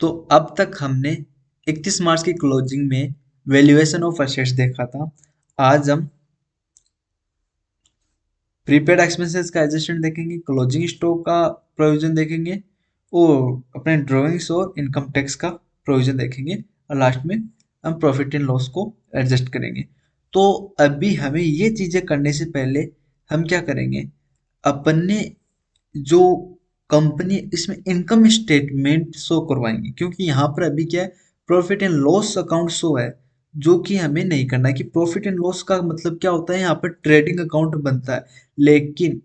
तो अब तक हमने 31 मार्च की क्लोजिंग में वैल्यूएशन ऑफ असेट्स देखा था। आज हम प्रीपेड एक्सपेंसेस का एडजस्टमेंट देखेंगे, क्लोजिंग स्टॉक का प्रोविजन देखेंगे और अपने ड्रॉइंग्स और इनकम टैक्स का प्रोविजन देखेंगे और लास्ट में हम प्रॉफिट एंड लॉस को एडजस्ट करेंगे। तो अभी हमें ये चीजें करने से पहले हम क्या करेंगे, अपने जो कंपनी इसमें इनकम स्टेटमेंट शो करवाएंगे, क्योंकि यहाँ पर अभी क्या है, profit and loss account show है, जो कि हमें नहीं करना है। कि प्रॉफिट एंड लॉस का मतलब क्या होता है, यहाँ पर ट्रेडिंग अकाउंट बनता है, लेकिन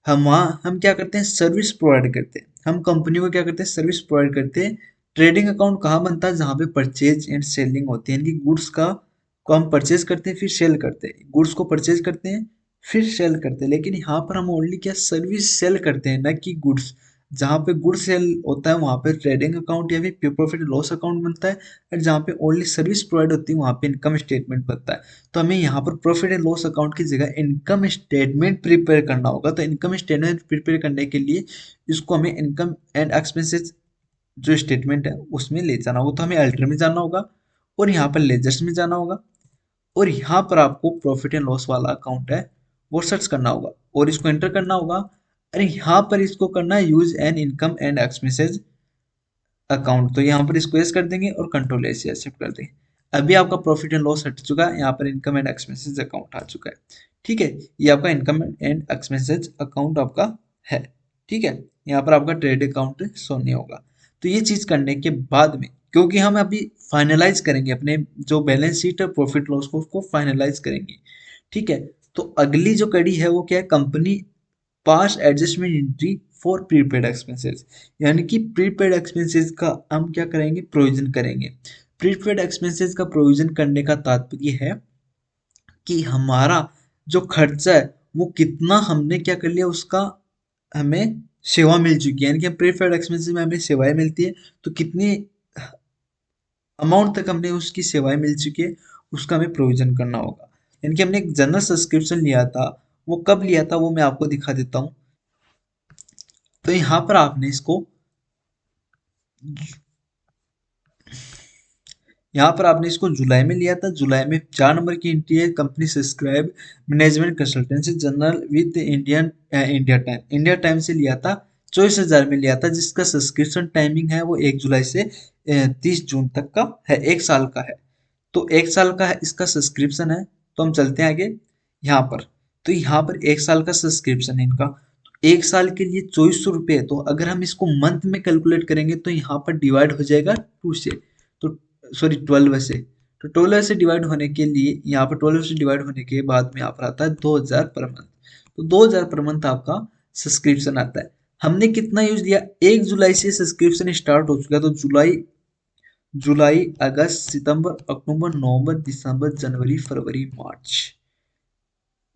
हम क्या करते हैं, सर्विस प्रोवाइड करते हैं। हम कंपनी को क्या करते हैं, सर्विस प्रोवाइड करते हैं। ट्रेडिंग अकाउंट कहाँ बनता है, जहाँ पे परचेज एंड सेलिंग होती है, यानी कि गुड्स का को हम परचेज करते हैं फिर सेल करते हैं, गुड्स को परचेज करते हैं फिर सेल करते हैं। लेकिन यहाँ पर हम ओनली क्या सर्विस सेल करते हैं, ना कि गुड्स। जहाँ पे गुड्स सेल होता है वहाँ पे ट्रेडिंग अकाउंट या फिर प्रॉफिट लॉस अकाउंट बनता है, और जहाँ पे ओनली सर्विस प्रोवाइड होती है वहाँ पे इनकम स्टेटमेंट बनता है। तो हमें यहाँ पर प्रॉफिट एंड लॉस अकाउंट की जगह इनकम स्टेटमेंट प्रिपेयर करना होगा। तो इनकम स्टेटमेंट प्रिपेयर करने के लिए इसको हमें इनकम एंड एक्सपेंसेस जो स्टेटमेंट है उसमें ले जाना होगा। तो हमें अल्टर में जाना होगा और यहाँ पर लेजर्स में जाना होगा, और यहाँ पर आपको प्रॉफिट एंड लॉस वाला अकाउंट है वो सर्च करना होगा और इसको एंटर करना होगा। अरे यहाँ पर इसको करना है use an income and expenses account, तो यहाँ पर इसको यस कर देंगे और कंट्रोल एस से एक्सेप्ट कर देंगे। अभी आपका प्रॉफिट एंड लॉस हट चुका है, यहाँ पर इनकम एंड एक्सपेंसेस अकाउंट आ चुका है। ठीक है, ये आपका इनकम एंड एक्सपेंसेस अकाउंट आपका है। ठीक है, यहाँ पर आपका ट्रेड अकाउंट शो नहीं होगा। तो ये चीज करने के बाद में, क्योंकि हम अभी फाइनलाइज करेंगे अपने जो बैलेंस शीट है प्रॉफिट लॉस को, उसको फाइनलाइज करेंगे। ठीक है, तो अगली जो कड़ी है वो क्या है, company pass adjustment entry for prepaid expenses, यानी कि प्रीपेड एक्सपेंसेस का हम क्या करेंगे, प्रोविजन करेंगे। प्रीपेड एक्सपेंसेस का प्रोविजन करने का तात्पर्य है कि हमारा जो खर्चा है वो कितना हमने क्या कर लिया, उसका हमें सेवा मिल चुकी है, यानी कि प्रीपेड एक्सपेंसेस में हमें सेवाएं मिलती है, तो कितनी अमाउंट तक हमने उसकी सेवाएं मिल चुकी है उसका हमें प्रोविजन करना होगा। यानी कि हमने एक जनरल सब्सक्रिप्शन लिया था, वो कब लिया था वो मैं आपको दिखा देता हूँ। तो यहाँ पर आपने इसको, यहाँ पर आपने इसको जुलाई में लिया था। जुलाई में 4 नंबर की एंट्री है, company subscribe management consultancy general with India time से लिया था, 24,000 में लिया था, जिसका सब्सक्रिप्शन टाइमिंग है वो 1 जुलाई से 30 जून तक का है, 1 साल का है। तो 1 साल का है इसका सब्सक्रिप्शन है। तो हम चलते हैं आगे यहाँ पर। तो यहाँ पर 1 साल का सब्सक्रिप्शन है इनका, तो 1 साल के लिए 2400 रुपये। तो अगर हम इसको मंथ में कैलकुलेट करेंगे तो यहाँ पर डिवाइड हो जाएगा 2 से, तो सॉरी 12 से। तो 12 से डिवाइड होने के लिए, यहाँ पर 12 से डिवाइड होने के बाद में यहाँ पर आता है 2000 पर मंथ। तो 2000 पर मंथ आपका सब्सक्रिप्शन आता है। हमने कितना यूज दिया, 1 जुलाई से सब्सक्रिप्शन स्टार्ट हो चुका है, तो जुलाई जुलाई अगस्त सितंबर अक्टूबर नवंबर दिसंबर जनवरी फरवरी मार्च,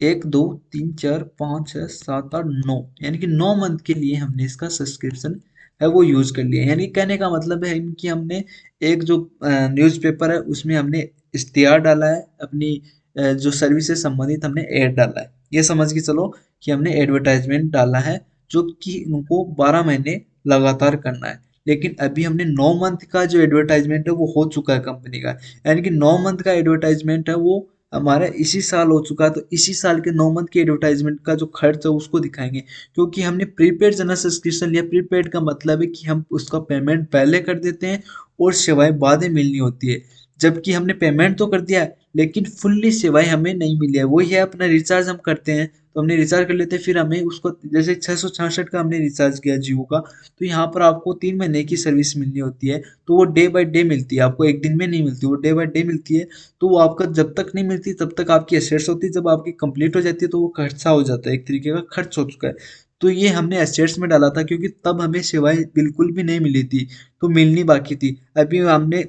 1 2 3 4 5 6 7 8 9, यानी कि 9 मंथ के लिए हमने इसका सब्सक्रिप्शन है वो यूज कर लिया। यानी कहने का मतलब है कि हमने एक जो न्यूज़पेपर है उसमें हमने इश्तिहार डाला है, अपनी जो सर्विस से संबंधित हमने एड डाला है, ये समझ के चलो कि हमने एडवर्टाइजमेंट डाला है, जो कि उनको 12 महीने लगातार करना है। लेकिन अभी हमने 9 मंथ का जो एडवर्टाइजमेंट है वो हो चुका है कंपनी का, यानी कि 9 मंथ का एडवर्टाइजमेंट है वो हमारा इसी साल हो चुका है। तो इसी साल के 9 मंथ के एडवर्टाइजमेंट का जो खर्च है उसको दिखाएंगे, क्योंकि हमने प्रीपेड जनरल सब्सक्रिप्शन लिया। प्रीपेड का मतलब है कि हम उसका पेमेंट पहले कर देते हैं और सेवाएं बाद में मिलनी होती है, जबकि हमने पेमेंट तो कर दिया है लेकिन फुल्ली सेवाएं हमें नहीं मिली है। वही है अपना रिचार्ज हम करते हैं, तो हमने रिचार्ज कर लेते हैं, फिर हमें उसको जैसे 666 का हमने रिचार्ज किया जियो का, तो यहाँ पर आपको 3 महीने की सर्विस मिलनी होती है, तो वो डे बाय डे मिलती है, आपको एक दिन में नहीं मिलती, वो डे बाय डे मिलती है। तो वो आपका जब तक नहीं मिलती तब तक आपकी एसेट्स होती है, जब आपकी कंप्लीट हो जाती है तो वो खर्चा हो जाता है, एक तरीके का खर्च हो चुका है। तो ये हमने एसेट्स में डाला था, क्योंकि तब हमें सेवाएं बिल्कुल भी नहीं मिली थी, तो मिलनी बाकी थी। अभी हमने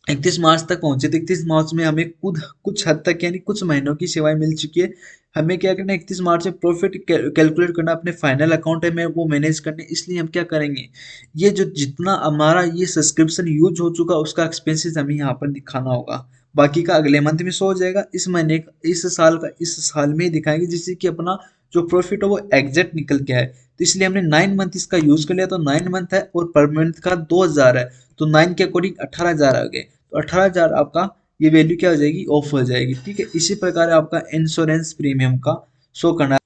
31 मार्च तक पहुंचे, तो 31 मार्च में हमें खुद कुछ हद तक यानी कुछ महीनों की सेवाएं मिल चुकी है। हमें क्या करना है, 31 मार्च में प्रॉफिट कैलकुलेट करना, अपने फाइनल अकाउंट है में वो मैनेज करने। इसलिए हम क्या करेंगे, ये जो जितना हमारा ये सब्सक्रिप्शन यूज हो चुका उसका एक्सपेंसेस हमें यहाँ पर दिखाना होगा। बाकी का अगले मंथ में शो हो जाएगा, इस महीने इस साल का इस साल में ही दिखाएंगे, जिससे कि अपना जो प्रॉफिट है वो एग्जैक्ट निकल के आए। तो इसलिए हमने 9 मंथ इसका यूज कर लिया, तो 9 मंथ है और पर मंथ का 2000 है, तो 9 के अकॉर्डिंग 18,000 आ गए, तो 18,000 आपका ये वैल्यू क्या हो जाएगी, ऑफ हो जाएगी। ठीक है, इसी प्रकार आपका इंश्योरेंस प्रीमियम का शो करना है।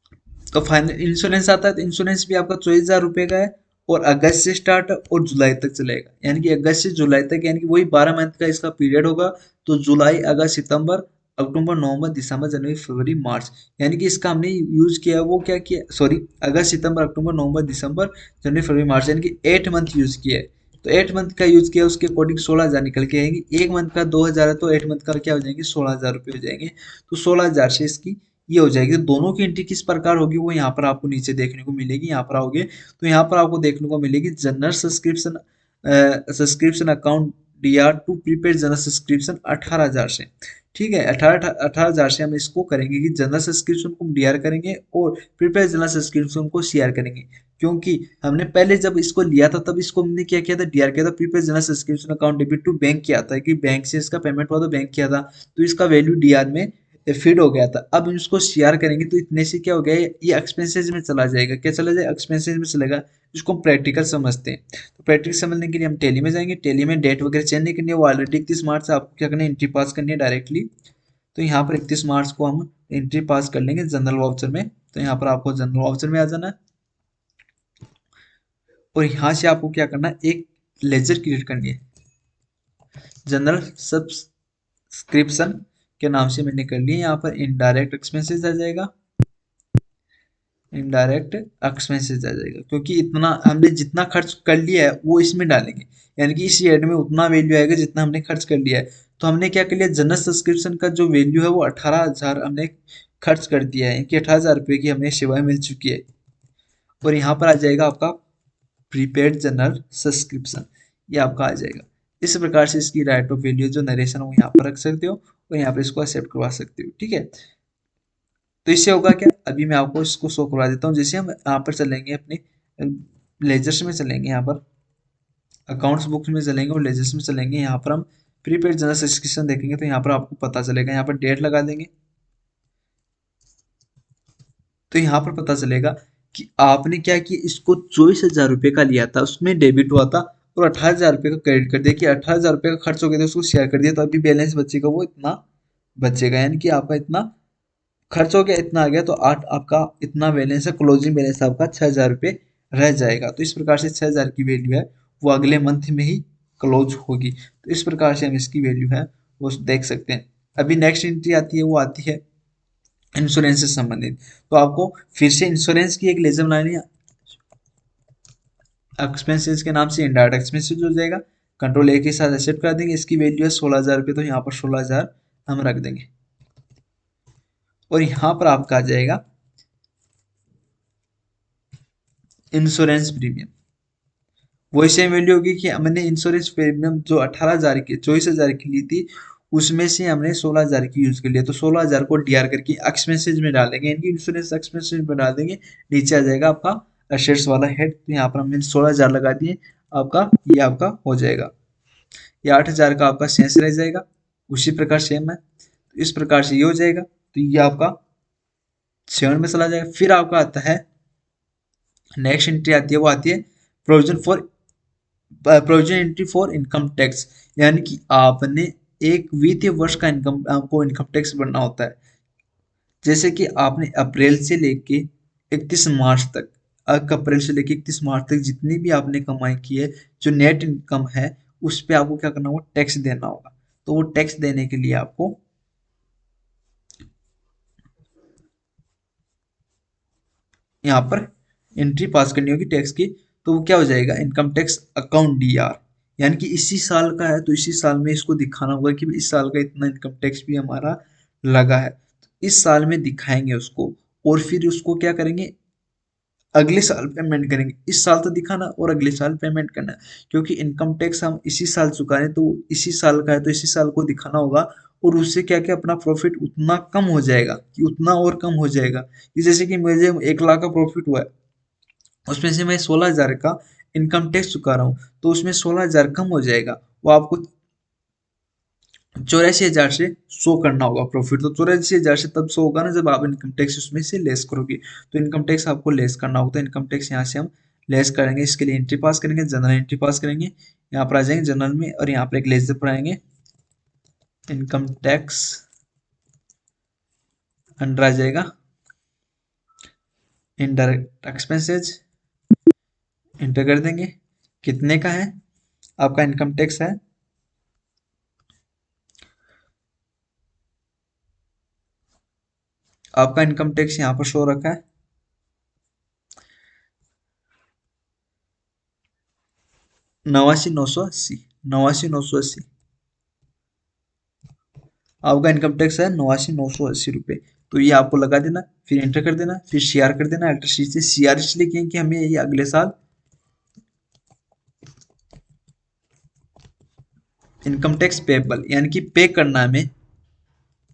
तो फाइनल इंश्योरेंस आता है, तो इंश्योरेंस भी आपका 24,000 रुपये का है और अगस्त से स्टार्ट और जुलाई तक चलेगा, यानी कि अगस्त से जुलाई तक, यानी कि वही 12 मंथ का इसका पीरियड होगा। तो जुलाई, अगस्त, सितंबर, अक्टूबर, नवंबर, दिसंबर, जनवरी, फरवरी, मार्च, यानी कि इसका हमने यूज किया वो क्या किया, सॉरी, अगस्त, सितंबर, अक्टूबर, नवंबर, दिसंबर, जनवरी, फरवरी, मार्च, यानी कि 8 मंथ यूज किया है। तो 8 मंथ का यूज किया, उसके अकॉर्डिंग 16,000 निकल के आएंगे। एक मंथ का 2,000 है, तो 8 मंथ का क्या हो जाएंगे, 16,000 रुपये हो जाएंगे। तो 16,000 से इसकी ये हो जाएगी। तो दोनों की एंट्री किस प्रकार होगी वो यहाँ पर आपको नीचे देखने को मिलेगी। यहाँ पर आओगे तो यहाँ पर आपको देखने को मिलेगी general subscription, subscription account DR to prepaid general subscription 18,000 से। ठीक है, 18,000 से हम इसको करेंगे कि जनरल सब्सक्रिप्शन को डीआर करेंगे और प्रीपेड जनरल सब्सक्रिप्शन को सीआर करेंगे। क्योंकि हमने पहले जब इसको लिया था तब इसको हमने क्या किया था, डीआर किया था, prepaid general subscription account debit to bank किया था, कि बैंक से इसका पेमेंट हुआ तो बैंक किया था, तो इसका वैल्यू डीआर में फीड हो गया था। अब हम इसको शेयर करेंगे तो इतने से क्या हो गया, ये एक्सपेंसेस में चला जाएगा। क्या चला जाएगा, एक्सपेंसेस में चलेगा। इसको हम प्रैक्टिकल समझते हैं, तो प्रैक्टिकल समझने के लिए हम टेली में जाएंगे। टेली में डेट वगैरह चेंज नहीं करनी है, वो ऑलरेडी 31 मार्च से आपको क्या करना है, एंट्री पास करनी है डायरेक्टली। तो यहाँ पर 31 मार्च को हम एंट्री पास कर लेंगे जनरल वाउचर में। तो यहाँ पर आपको जनरल वाउचर में आ जाना है और यहाँ से आपको क्या करना है, एक लेजर क्रिएट करनी है। जनरल सब्सक्रिप्शन के नाम से मैंने कर लिया। यहाँ पर इनडायरेक्ट एक्सपेंसेस आ जाएगा, इनडायरेक्ट एक्सपेंसेस आ जाएगा, क्योंकि इतना हमने जितना खर्च कर लिया है वो इसमें डालेंगे, यानी कि इस ईयर में उतना वैल्यू आएगा जितना हमने खर्च कर लिया है। तो हमने क्या कर लिया, जनरल सब्सक्रिप्शन का जो वैल्यू है वो 18,000 हमने खर्च कर दिया है, कि 18,000 रुपये की हमें सेवाएं मिल चुकी है। और यहाँ पर आ जाएगा आपका प्रीपेड जनरल सब्सक्रिप्शन, ये आपका आ जाएगा। इस प्रकार से इसकी राइट ऑफ वैल्यू जो नरेशन हो यहाँ पर रख सकते हो और यहाँ पर इसको एक्सेप्ट करवा सकते हो। ठीक है, तो इससे होगा क्या, अभी मैं आपको इसको शो करवा देता हूँ। जैसे हम यहाँ पर चलेंगे अपने लेजर्स में चलेंगे, यहाँ पर अकाउंट्स बुक्स में चलेंगे और लेजर्स में चलेंगे। यहाँ पर हम प्रीपेड जनरल सब्सक्रिप्शन देखेंगे, तो यहाँ पर आपको पता चलेगा, यहाँ पर डेट लगा देंगे तो यहाँ पर पता चलेगा कि आपने क्या किया, इसको 24,000 रुपये का लिया था, उसमें डेबिट हुआ था और 18,000 रुपये का क्रेडिट कर दिया, कि 18,000 रुपये का खर्च हो गया था, उसको शेयर कर दिया, तो अभी बैलेंस बचेगा वो इतना बचेगा, यानी कि आपका इतना खर्च हो गया, इतना आ गया, तो 8 आपका इतना बैलेंस है, क्लोजिंग बैलेंस आपका 6,000 रुपये रह जाएगा। तो इस प्रकार से 6,000 की वैल्यू है वो अगले मंथ में ही क्लोज होगी। तो इस प्रकार से हम इसकी वैल्यू है वो देख सकते हैं। अभी नेक्स्ट एंट्री आती है, वो आती है इंश्योरेंस से संबंधित। तो आपको फिर से इंश्योरेंस की एक लेजर बनानी है, एक्सपेंसेस के नाम से इनडायरेक्ट एक्सपेंसेस हो जाएगा। कंट्रोल ए के साथ एक्सेप्ट कर देंगे। इसकी वैल्यू है 16,000 रुपये, तो यहाँ पर 16,000 हम रख देंगे और यहाँ पर आपका आ जाएगा इंश्योरेंस प्रीमियम। वही सेम वैल्यू होगी कि हमने इंश्योरेंस प्रीमियम जो 18,000 की 24,000 की ली थी, उसमें से हमने 16,000 की यूज कर लिया, तो 16,000 को डीआर करके एक्सपेंसेज में डालेंगे, इनकी इंश्योरेंस एक्सपेंसेज में डाल देंगे। नीचे आ जाएगा आपका असेट्स वाला हेड, तो यहाँ पर हमने 16,000 लगा दिए, आपका ये आपका हो जाएगा। ये 8,000 का आपका शेष रह जाएगा, उसी प्रकार सेम है। तो इस प्रकार से ये हो जाएगा, तो ये आपका 7 में चला जाएगा। फिर आपका आता है नेक्स्ट एंट्री आती है, वो आती है provision for provision entry for income tax, यानी कि आपने एक वित्तीय वर्ष का इनकम, आपको इनकम टैक्स भरना होता है। जैसे कि आपने अप्रैल से लेके 31 मार्च तक, अप्रैल से लेके 31 मार्च तक जितनी भी आपने कमाई की है, जो नेट इनकम है, उस पे आपको क्या करना होगा, टैक्स देना होगा। तो वो टैक्स देने के लिए आपको यहाँ पर एंट्री पास करनी होगी टैक्स की। तो वो क्या हो जाएगा, इनकम टैक्स अकाउंट डीआर, यानी कि इसी साल का है तो इसी साल में इसको दिखाना होगा कि इस साल का इतना इनकम टैक्स भी हमारा लगा है, तो इस साल में दिखाएंगे उसको। और फिर उसको क्या करेंगे, अगले साल पेमेंट करेंगे। इस साल तो दिखाना और अगले साल पेमेंट करना, क्योंकि इनकम टैक्स हम इसी साल चुका रहे हैं, तो इसी साल का है तो इसी साल को दिखाना होगा। और उससे क्या क्या अपना प्रॉफिट उतना कम हो जाएगा, कि उतना और कम हो जाएगा, कि जैसे कि मुझे 1 लाख का प्रॉफिट हुआ है, उसमें से मैं 16,000 का इनकम टैक्स चुका रहा हूँ, तो उसमें 16,000 कम हो जाएगा। वो आपको 84,000 से शो करना होगा प्रॉफिट। तो 84,000 से तब शो होगा ना जब आप इनकम टैक्स उसमें से लेस करोगे। तो इनकम टैक्स आपको लेस करना होगा, तो इनकम टैक्स यहाँ से हम लेस करेंगे। इसके लिए एंट्री पास करेंगे, जनरल एंट्री पास करेंगे, यहाँ पर आ जाएंगे जनरल में, और यहाँ पर एक लेजर पर आएंगे, इनकम टैक्स अंडर आ जाएगा इनडायरेक्ट एक्सपेंसेस, इंटर कर देंगे। कितने का है आपका इनकम टैक्स है, आपका इनकम टैक्स यहाँ पर शो रखा है 89,980, 89,980 आपका इनकम टैक्स है 89,980 रुपये। तो ये आपको लगा देना, फिर एंटर कर देना, फिर सीआर कर देना। अल्टर सी से सीआर इसलिए किए कि हमें ये अगले साल इनकम टैक्स पेबल यानी कि पे करना है हमें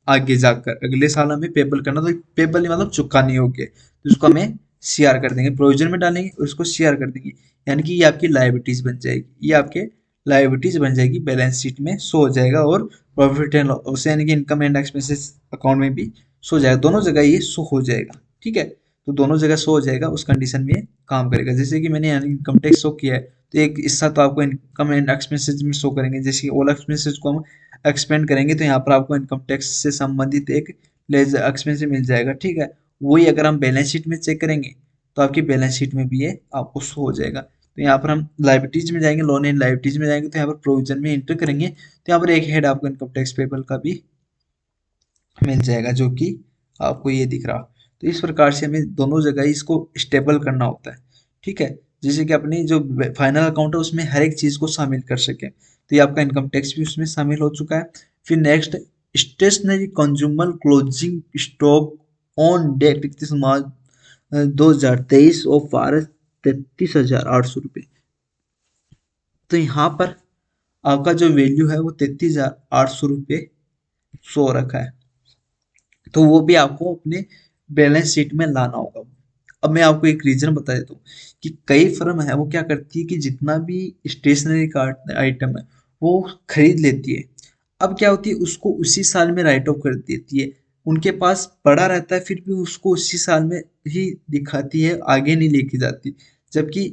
आगे जाकर, अगले साल हमें पेबल करना। तो पेबल मतलब चुकानी होगी, तो उसको हमें सीआर कर देंगे, प्रोविजन में डालेंगे और उसको सीआर कर देंगे, यानी कि ये आपकी लाइबिलिटीज बन जाएगी, ये आपके लाइबिलिटीज बन जाएगी, बैलेंस शीट में शो हो जाएगा, और प्रॉफिट एंड लॉस यानी कि इनकम एंड एक्सपेंसेस अकाउंट में भी शो हो जाएगा, दोनों जगह ये शो हो जाएगा। ठीक है, तो दोनों जगह शो हो जाएगा, उस कंडीशन में ये काम करेगा। जैसे कि मैंने इनकम टैक्स शो किया है, तो एक हिस्सा तो आपको इनकम एंड एक्सपेंसेस में शो करेंगे, जैसे कि ऑल एक्सपेंसेस को हम एक्सपेंड करेंगे, तो यहाँ पर आपको इनकम टैक्स से संबंधित एक लेजर एक्सपेंस मिल जाएगा। ठीक है, वही अगर हम बैलेंस शीट में चेक करेंगे तो आपकी बैलेंस शीट में भी ये आपको शो हो जाएगा। तो यहाँ पर हम लाइबिलिटीज में जाएंगे, लोन एंड लाइबिलिटीज में जाएंगे, तो यहाँ पर प्रोविजन में एंटर करेंगे, तो यहाँ पर एक हेड आपको इनकम टैक्स पेबल का भी मिल जाएगा, जो कि आपको ये दिख रहा। तो इस प्रकार से हमें दोनों जगह इसको स्टेबल करना होता है। ठीक है, जैसे कि अपनी जो फाइनल अकाउंट है उसमें हर एक चीज को शामिल कर सके, तो ये आपका इनकम टैक्स भी उसमें शामिल हो चुका है। फिर next, stationery consumer closing stock on date 31 March 2023 और भारत 33,800 रुपये। तो यहाँ पर आपका जो वैल्यू है वो 33,800 रुपये शो रखा है, तो वो भी आपको अपने बैलेंस शीट में लाना होगा। अब मैं आपको एक रीजन बता देता हूँ कि कई फर्म है वो क्या करती है कि जितना भी स्टेशनरी का आइटम है वो खरीद लेती है, अब क्या होती है उसको उसी साल में राइट ऑफ कर देती है, उनके पास पड़ा रहता है, फिर भी उसको उसी साल में ही दिखाती है, आगे नहीं लेके जाती। जबकि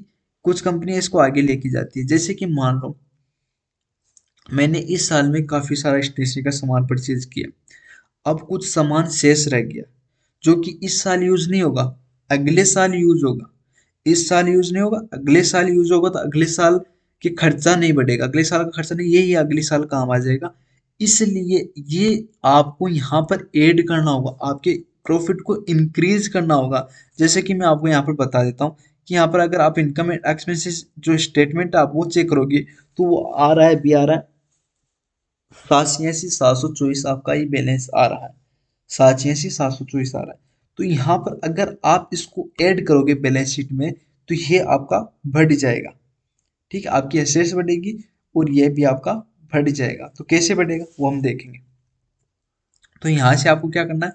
कुछ कंपनियां इसको आगे लेके जाती है। जैसे कि मान लो मैंने इस साल में काफी सारा स्टेशनरी का सामान परचेज किया, अब कुछ सामान शेष रह गया जो कि इस साल यूज नहीं होगा, अगले साल यूज होगा। इस साल यूज नहीं होगा, अगले साल यूज होगा, तो अगले साल के खर्चा नहीं बढ़ेगा, अगले साल का खर्चा नहीं, यही अगले साल काम आ जाएगा। इसलिए ये आपको यहाँ पर ऐड करना होगा, आपके प्रॉफिट को इंक्रीज करना होगा। जैसे कि मैं आपको यहाँ पर बता देता हूँ कि यहाँ पर अगर आप इनकम एंड एक्सपेंसेस जो स्टेटमेंट आप वो चेक करोगे, तो वो आ रहा है, बी आ रहा है 87,724 आपका ये बैलेंस आ रहा है, 87,724 आ रहा है। तो यहाँ पर अगर आप इसको ऐड करोगे बैलेंस शीट में, तो ये आपका बढ़ जाएगा। ठीक है, आपकी एसेट्स बढ़ेगी और ये भी आपका बढ़ जाएगा। तो कैसे बढ़ेगा वो हम देखेंगे। तो यहाँ से आपको क्या करना है,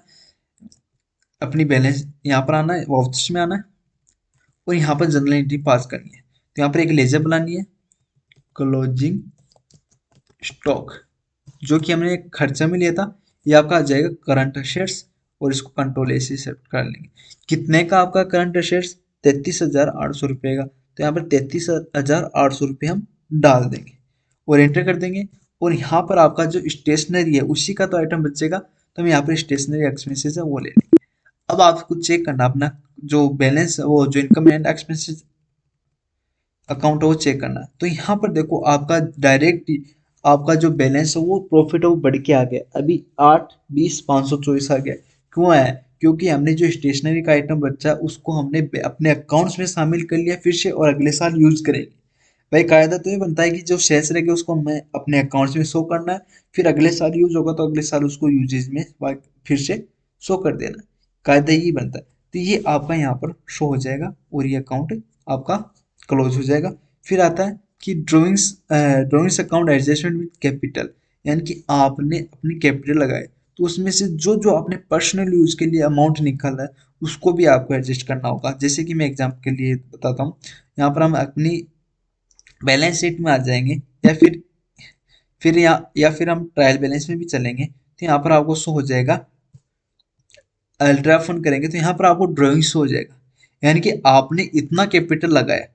अपनी बैलेंस यहाँ पर आना है, वाउचर्स में आना है, और यहाँ पर जनरल एंट्री पास करनी है। तो यहाँ पर एक लेजर बनानी है, क्लोजिंग स्टॉक, जो कि हमने एक खर्चा में लिया था, ये आपका आ जाएगा करंट असेट्स, और इसको कंट्रोल ए से सेट कर लेंगे। कितने का आपका करंट असेट्स, 33,800 रुपये का। तो यहाँ पर 33,800 रुपये हम डाल देंगे और एंटर कर देंगे। और यहाँ पर आपका जो स्टेशनरी है उसी का तो आइटम बचेगा, तो हम यहाँ पर स्टेशनरी एक्सपेंसेस है वो ले लेंगे। अब आपको चेक करना अपना जो बैलेंस, वो जो इनकम एंड एक्सपेंसेस अकाउंट है वो चेक करना है। तो यहाँ पर देखो आपका डायरेक्ट आपका जो बैलेंस है वो प्रॉफिट है वो बढ़ के आ गया, अभी 8,20,524 आ गया। क्यों आया, क्योंकि हमने जो स्टेशनरी का आइटम बचा उसको हमने अपने अकाउंट्स में शामिल कर लिया फिर से, और अगले साल यूज करेंगे। भाई कायदा तो ये बनता है कि जो शेष रह गया उसको हमें अपने अकाउंट्स में शो करना है, फिर अगले साल यूज होगा तो अगले साल उसको यूजेज में फिर से शो कर देना, कायदा यही बनता है। तो ये आपका यहाँ पर शो हो जाएगा और ये अकाउंट आपका क्लोज हो जाएगा। फिर आता है कि drawings account adjustment with capital, यानी कि आपने अपनी कैपिटल लगाए, तो उसमें से जो जो आपने पर्सनल यूज के लिए अमाउंट निकाला है उसको भी आपको एडजस्ट करना होगा। जैसे कि मैं एग्जाम्पल के लिए बताता हूँ, यहाँ पर हम अपनी बैलेंस शीट में आ जाएंगे, या फिर फिर यहाँ या फिर हम ट्रायल बैलेंस में भी चलेंगे तो यहाँ पर आपको शो हो जाएगा, अल्ट्रा फंड करेंगे तो यहाँ पर आपको ड्राइंग शो हो जाएगा, यानी कि आपने इतना कैपिटल लगाया,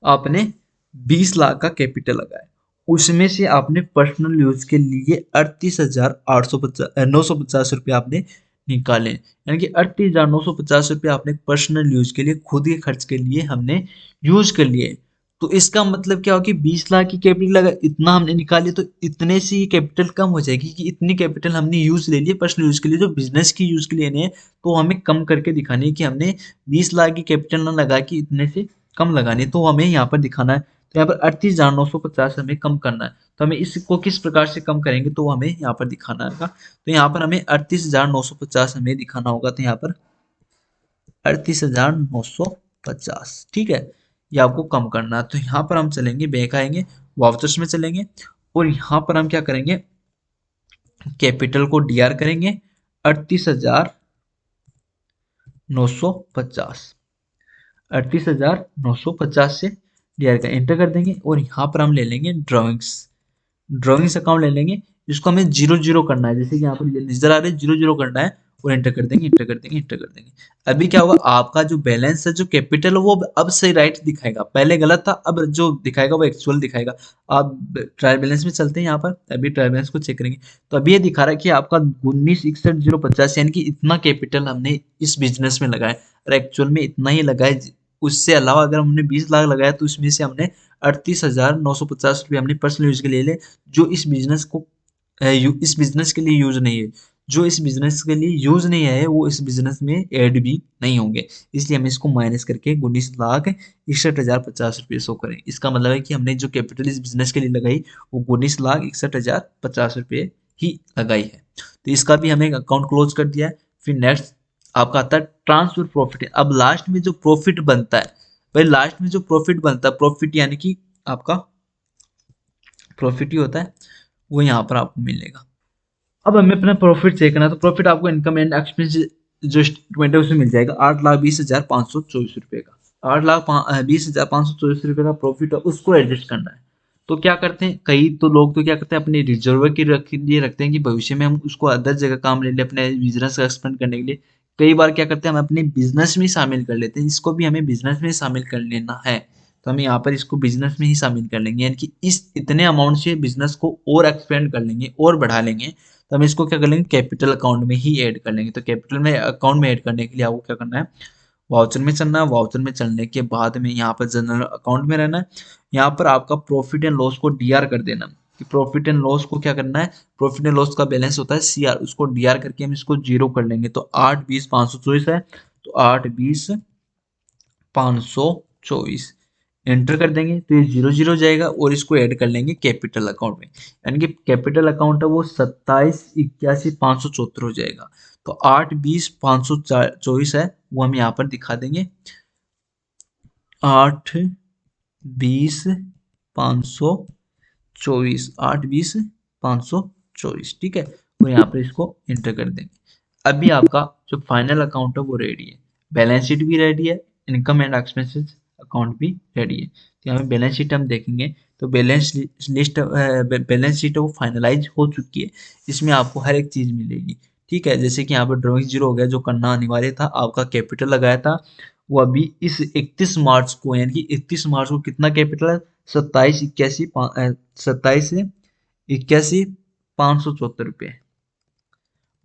आपने 20 लाख का कैपिटल लगाया, उसमें से आपने पर्सनल यूज के लिए 38,950 रुपये आपने निकाले, यानी कि 38,950 रुपये आपने पर्सनल यूज के लिए, खुद के खर्च के लिए हमने यूज कर लिए। तो इसका मतलब क्या हो कि 20 लाख की कैपिटल लगा, इतना हमने निकाली तो इतने से ही कैपिटल कम हो जाएगी कि इतनी कैपिटल हमने यूज ले लिए पर्सनल यूज के लिए, जो बिजनेस की यूज के लिए नहीं है, तो हमें कम करके दिखानी है कि हमने 20 लाख की कैपिटल ना लगा कि इतने से कम लगानी है, तो हमें यहाँ पर दिखाना है। तो यहाँ पर 38,950 हमें कम करना है, तो हमें इसको किस प्रकार से कम करेंगे तो हमें यहाँ पर दिखाना होगा। तो यहाँ पर हमें 38,950 हमें दिखाना होगा, तो यहाँ पर 38,950, ठीक है, ये आपको कम करना है। तो यहाँ पर हम चलेंगे, बैक आएंगे, वाउचर्स में चलेंगे और यहाँ पर हम क्या करेंगे, कैपिटल को डीआर करेंगे 38,950, 38,950 से डीआर का एंटर कर देंगे और यहाँ पर हम ले लेंगे ड्राइंग्स, ड्राइंग्स अकाउंट ले लेंगे, जिसको हमें जीरो जीरो करना है, जैसे कि यहाँ पर नजर आ रहा है जीरो जीरो करना है, और एंटर कर देंगे, एंटर कर देंगे, एंटर कर देंगे। अभी क्या होगा, आपका जो बैलेंस है, जो कैपिटल है, वो अब सही राइट दिखाएगा, पहले गलत था, अब जो दिखाएगा वो एक्चुअल दिखाएगा। आप ट्रायल बैलेंस में चलते हैं, यहाँ पर अभी ट्रायल बैलेंस को चेक करेंगे तो अभी ये दिखा रहा है कि आपका 19,61,050, यानी कि इतना कैपिटल हमने इस बिजनेस में लगाया, और एक्चुअल में इतना ही लगाया। उससे अलावा अगर हमने 20 लाख लगाया तो उसमें से हमने 38,950 रुपये हमने पर्सनल यूज के लिए ले, जो इस बिजनेस को इस बिजनेस के लिए यूज नहीं है, जो इस बिजनेस के लिए यूज नहीं है वो इस बिजनेस में ऐड भी नहीं होंगे, इसलिए हम इसको माइनस करके 19,61,050 रुपये शो करें। इसका मतलब है कि हमने जो कैपिटल इस बिजनेस के लिए लगाई वो 19,61,050 रुपये ही लगाई है। तो इसका भी हमें अकाउंट क्लोज कर दिया है। फिर नेक्स्ट आपका आता है ट्रांसफर प्रॉफिट। अब लास्ट में जो प्रॉफिट बनता है, भाई लास्ट में जो प्रॉफिट बनता है, प्रॉफिट यानी कि आपका प्रॉफिट ही होता है, वो यहाँ पर आपको मिलेगा। अब हमें अपना प्रॉफिट चेक करना है, तो प्रॉफिट आपको इनकम एंड एक्सपेंस जो स्टेटमेंट है उसमें मिल जाएगा 8,20,524 रुपये का, 8,20,524 रुपये का प्रॉफिट है, उसको एडजस्ट करना है। तो क्या करते हैं, कई तो लोग तो क्या करते हैं, अपने रिजर्व के लिए रखते हैं कि भविष्य में हम उसको अदर जगह काम ले लें अपने बिजनेस का एक्सपेंड करने के लिए। कई बार क्या करते हैं, हम अपने बिजनेस में शामिल कर लेते हैं, इसको भी हमें बिजनेस में शामिल कर लेना है, तो हम यहाँ पर इसको बिजनेस में ही शामिल कर लेंगे, यानी कि इस इतने अमाउंट से बिजनेस को और एक्सपेंड कर लेंगे और बढ़ा लेंगे, तो हम इसको क्या कर लेंगे, कैपिटल अकाउंट में ही ऐड कर लेंगे। तो कैपिटल में अकाउंट में ऐड करने के लिए आपको क्या करना है, वाउचर में चलना है, वाउचर में चलने के बाद में यहाँ पर जनरल अकाउंट में रहना है, यहाँ पर आपका प्रॉफिट एंड लॉस को डीआर कर देना, कि प्रॉफिट एंड लॉस को क्या करना है, प्रॉफिट एंड लॉस का बैलेंस होता है सीआर, उसको डीआर करके हम इसको जीरो कर लेंगे, तो 8,20,524 है, तो 8,20,524 एंटर कर देंगे, तो ये जीरो जीरो जाएगा और इसको ऐड कर लेंगे कैपिटल अकाउंट में, यानी कि कैपिटल अकाउंट है वो 27,81,574 हो जाएगा। तो 8,20,524 है वो हम यहाँ पर दिखा देंगे, 8,20,524, 8,20,524, ठीक है, और यहाँ पर इसको एंटर कर देंगे। अभी आपका जो फाइनल अकाउंट है वो रेडी है, बैलेंस शीट भी रेडी है, इनकम एंड एक्सपेंसेस अकाउंट भी रेडी है। तो यहाँ पे बैलेंस शीट हम देखेंगे तो बैलेंस लिस्ट बैलेंस शीट वो फाइनलाइज हो चुकी है, इसमें आपको हर एक चीज मिलेगी, ठीक है। जैसे कि यहाँ पर ड्रॉइंग जीरो हो गया, जो करना अनिवार्य था, आपका कैपिटल लगाया था वो अभी इस 31 मार्च को, यानी कि 31 मार्च को कितना कैपिटल है, 27,81,574 रुपये।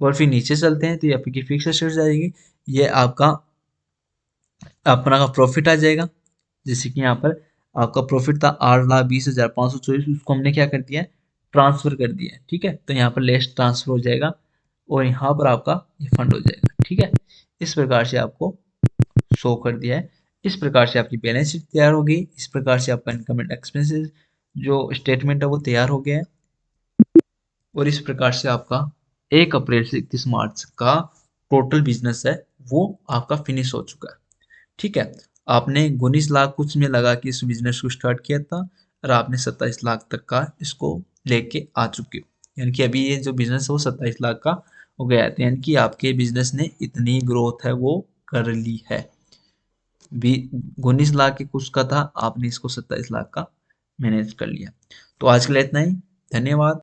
और फिर नीचे चलते हैं तो ये आपकी फिक्स एसेट्स जाएगी, ये आपका अपना का प्रॉफिट आ जाएगा। जैसे कि यहाँ पर आपका प्रॉफिट था 8,20,524, उसको हमने क्या कर दिया है, ट्रांसफर कर दिया है, ठीक है। तो यहाँ पर लेस ट्रांसफर हो जाएगा और यहाँ पर आपका ये फंड हो जाएगा, ठीक है। इस प्रकार से आपको शो कर दिया है, इस प्रकार से आपकी बैलेंस शीट तैयार हो गई, इस प्रकार से आपका इनकम एंड एक्सपेंसेस जो स्टेटमेंट है वो तैयार हो गया है, और इस प्रकार से आपका 1 अप्रैल से 31 मार्च का टोटल बिजनेस है वो आपका फिनिश हो चुका है, ठीक है। आपने 19 लाख कुछ में लगा के इस बिजनेस को स्टार्ट किया था, और आपने 27 लाख तक का इसको लेके आ चुके हो, यानी कि अभी ये जो बिजनेस है वो 27 लाख का हो गया है, यानी कि आपके बिजनेस ने इतनी ग्रोथ है वो कर ली है। भी 19 लाख के कुछ का था, आपने इसको 27 लाख का मैनेज कर लिया। तो आज के लिए इतना ही। धन्यवाद।